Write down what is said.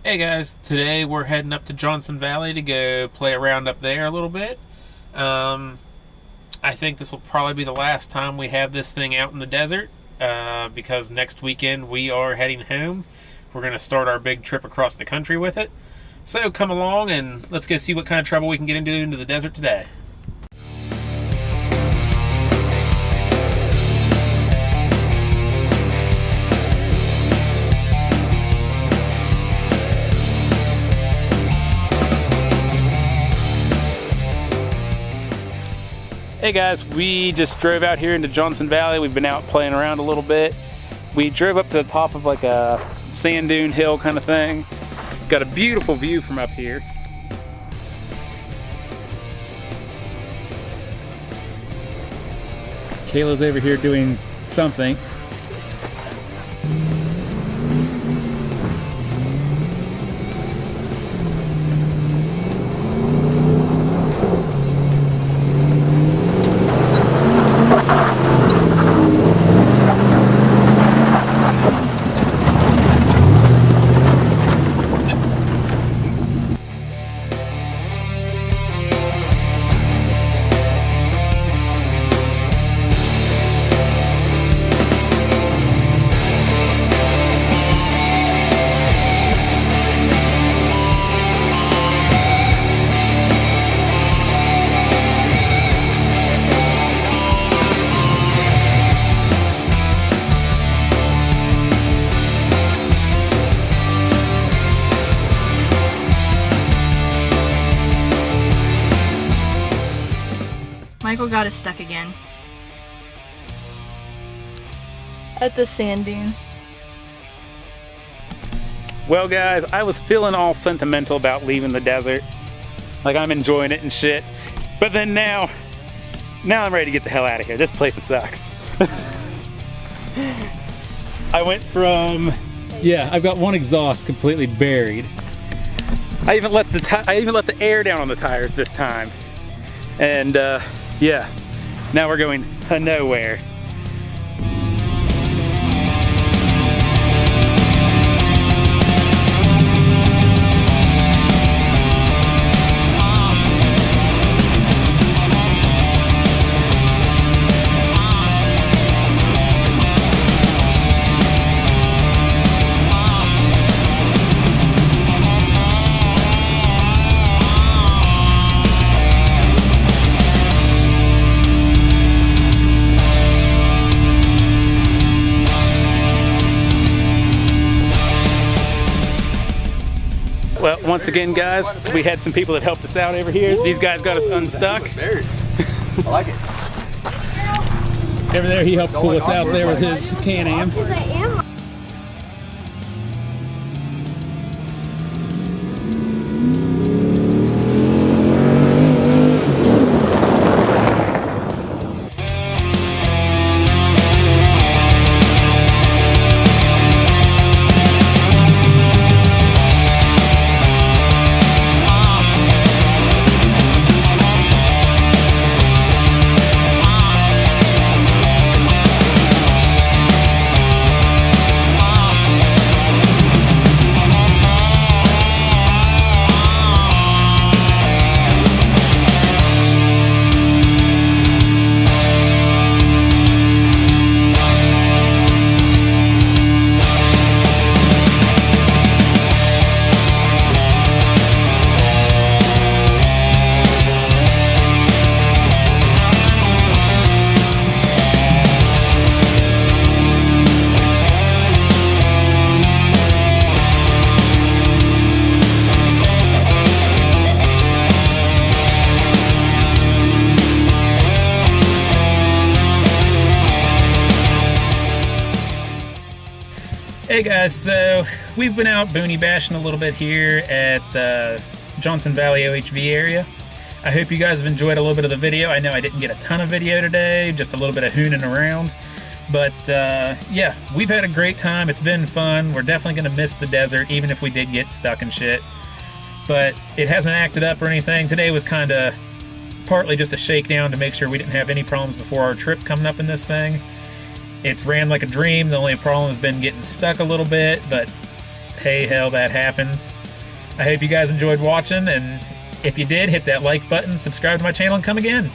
Hey guys, today we're heading up to Johnson Valley to go play around up there a little bit. I think this will probably be the last time we have this thing out in the desert because next weekend we are heading home. We're going to start our big trip across the country with it. So come along and let's go see what kind of trouble we can get into the desert today. Hey guys, we just drove out here into Johnson Valley. We've been out playing around a little bit. We drove up to the top of like a sand dune hill kind of thing. Got a beautiful view from up here. Kayla's over here doing something. Michael got us stuck again. At the sand dune. Well guys, I was feeling all sentimental about leaving the desert. Like I'm enjoying it and shit. But then now I'm ready to get the hell out of here. This place sucks. I went from, I've got one exhaust completely buried. I even let the air down on the tires this time. And now we're going nowhere. Well, once again, guys, we had some people that helped us out over here. These guys got us unstuck. I like it. Over there, he helped pull us out there with his Can-Am. Hey guys, so we've been out boonie bashing a little bit here at Johnson Valley OHV area. I hope you guys have enjoyed a little bit of the video. I know I didn't get a ton of video today, just a little bit of hooning around. But yeah, we've had a great time. It's been fun. We're definitely going to miss the desert, even if we did get stuck and shit. But it hasn't acted up or anything. Today was kind of partly just a shakedown to make sure we didn't have any problems before our trip coming up in this thing. It's ran like a dream. The only problem has been getting stuck a little bit, but hey, hell, that happens. I hope you guys enjoyed watching, and if you did, hit that like button, subscribe to my channel, and come again.